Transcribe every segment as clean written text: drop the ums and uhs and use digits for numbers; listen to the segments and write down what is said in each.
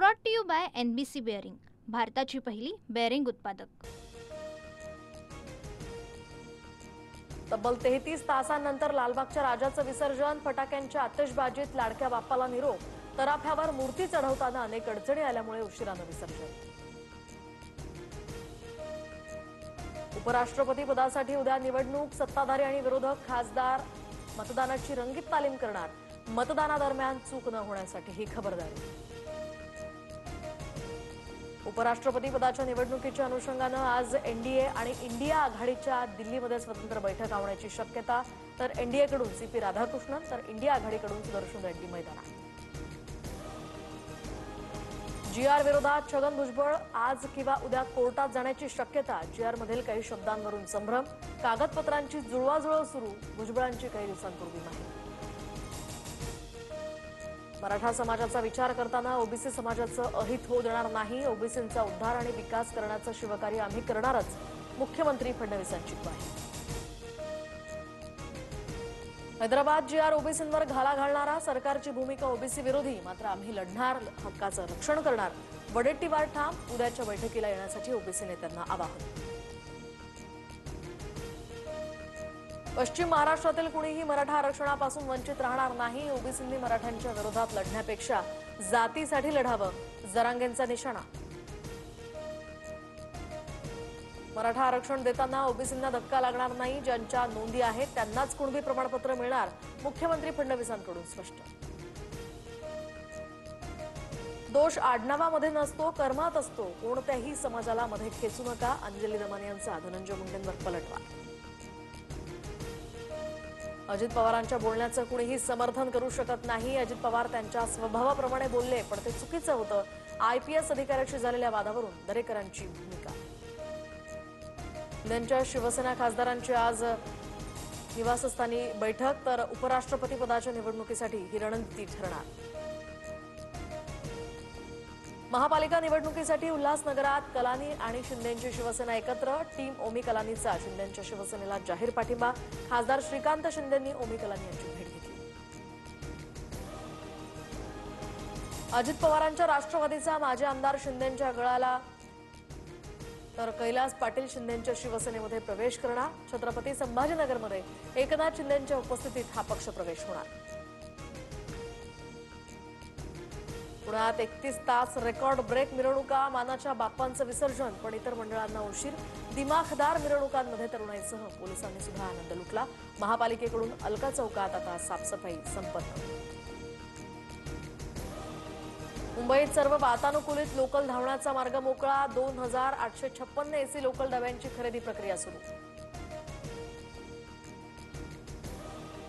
Brought to you by NBC bearing, भारताची पहिली bearing उत्पादक। तब्बल 33 तासांनंतर लालबागच्या राजाचं विसर्जन, फटाक्यांच्या आतिषबाजीत लाडक्या बाप्पाला निरोप। तराफ्यावर मूर्ती चढवताना अनेक अडचणी आल्यामुळे उशिरानं विसर्जन। उपराष्ट्रपती पदासाठी उद्या निवडणूक, सत्ताधारी आणि विरोधक खासदार मतदानाची रंगीत तालीम करणार। मतदानादरम्यान चूक न होण्यासाठी ही खबरदारी। उपराष्ट्रपती पदाच्या निवडणुकीच्या अनुषंगानं आज एनडीए आणि इंडिया आघाडीच्या दिल्लीमध्ये स्वतंत्र बैठक होण्याची शक्यता। तर एनडीएकडून CP राधाकृष्णन तर इंडिया आघाडीकडून सुदर्शन रेड्डी मैदानात। GR विरोधात छगन भुजबळ आज किंवा उद्या कोर्टात जाण्याची शक्यता। GR मधील काही शब्दांवरून संभ्रम, कागदपत्रांची जुळवाजुळव सुरू। भुजबळांची काही दिवसांपूर्वी माहिती। मराठा समाजाचा विचार करताना ओबीसी समाजाचं अहित होऊ देणार नाही। ओबीसींचा उद्धार आणि विकास करण्याचं शिवकार्य आम्ही करणारच, मुख्यमंत्री फडणवीसांची ग्वाही। हैदराबाद GR ओबीसींवर घाला घालणारा, सरकारची भूमिका ओबीसी विरोधी, मात्र आम्ही लढणार, हक्काचं रक्षण करणार। वडेट्टीवार ठाम, उद्याच्या बैठकीला येण्यासाठी ओबीसी नेत्यांना आवाहन। पश्चिम महाराष्ट्रातील कुणीही मराठा आरक्षणापासून वंचित राहणार नाही। ओबीसींनी मराठ्यांच्या विरोधात लढण्यापेक्षा जातीसाठी लढावं, जरांगेंचा निशाणा। मराठा आरक्षण देताना ओबीसींना धक्का लागणार नाही। ज्यांच्या नोंदी आहेत त्यांनाच कुणबी प्रमाणपत्र मिळणार, मुख्यमंत्री फडणवीसांकडून स्पष्ट। दोष आडनावामध्ये नसतो, कर्मात असतो। कोणत्याही समाजाला मध्ये खेचू नका, अंजली दमन यांचा धनंजय मुंडेंवर पलटवार। अजित पवारांच्या बोलण्याचं कुणीही समर्थन करू शकत नाही। अजित पवार त्यांच्या स्वभावाप्रमाणे बोलले, पण ते चुकीचं होतं। IPS अधिकाऱ्याशी झालेल्या वादावरून दरेकरांची भूमिका। त्यांच्या शिवसेना खासदारांची आज निवासस्थानी बैठक, तर उपराष्ट्रपती पदाच्या निवडणुकीसाठी ही रणनीती ठरणार। महापालिका निवडणुकीसाठी उल्हासनगरात कलानी आणि शिंदेंची शिवसेना एकत्र। टीम ओमी कलानीचा शिंदेंच्या शिवसेनेला जाहीर पाठिंबा। खासदार श्रीकांत शिंदेंनी ओमी कलानी यांची भेट घेतली। अजित पवारांच्या राष्ट्रवादीचा माजी आमदार शिंदेंच्या गळाला, तर कैलास पाटील शिंदेंच्या शिवसेनेमध्ये प्रवेश करणार। छत्रपती संभाजीनगरमध्ये एकनाथ शिंदेंच्या उपस्थितीत हा पक्ष प्रवेश होणार। पुण्यात 31 तास रेकॉर्ड ब्रेक मिरवणुका, मानाच्या बाप्पांचं विसर्जन, पण इतर मंडळांना उशीर। दिमाखदार मिरवणुकांमध्ये तरुणाईसह पोलिसांनी सुद्धा आनंद लुटला। महापालिकेकडून अलका चौकात आता साफसफाई संपन्न। मुंबईत सर्व वातानुकूलित लोकल धावण्याचा मार्ग मोकळा। 2856 AC लोकल डब्यांची खरेदी प्रक्रिया सुरू।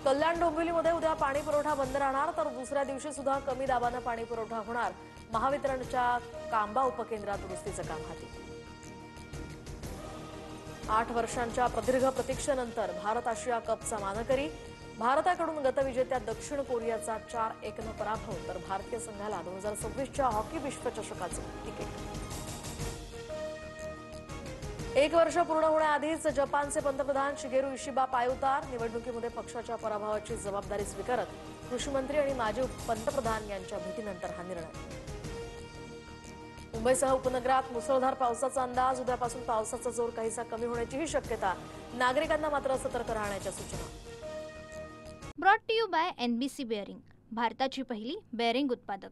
कल्याण डोंबिवलीमध्ये उद्या पाणी पुरवठा बंद राहणार, तर दुसऱ्या दिवशी सुद्धा कमी दाबानं पाणी पुरवठा होणार। महावितरणच्या कांबा उपकेंद्रात दुरुस्तीचं काम हाती। 8 वर्षांच्या प्रदीर्घ प्रतीक्षेनंतर भारत आशिया कपचा मानकरी। भारताकडून गतविजेत्या दक्षिण कोरियाचा 4-1 पराभव, तर भारतीय संघाला 2026च्या हॉकी विश्वचषकाचं तिकीट। 1 वर्ष पूर्ण होण्याआधीच जपानचे पंतप्रधान शिगेरू इशिबा पायउतार। निवडणुकीमध्ये पक्षाच्या पराभवाची जबाबदारी स्वीकारत कृषी मंत्री आणि माजी पंतप्रधान यांच्या भेटीनंतर हा निर्णय। मुंबईसह उपनगरात मुसळधार पावसाचा अंदाज। उद्यापासून पावसाचा जोर काहीसा कमी होण्याचीही शक्यता। नागरिकांना मात्र सतर्क राहण्याच्या सूचना। Brought to you by NBC bearing, भारताची पहिली बेअरिंग उत्पादक।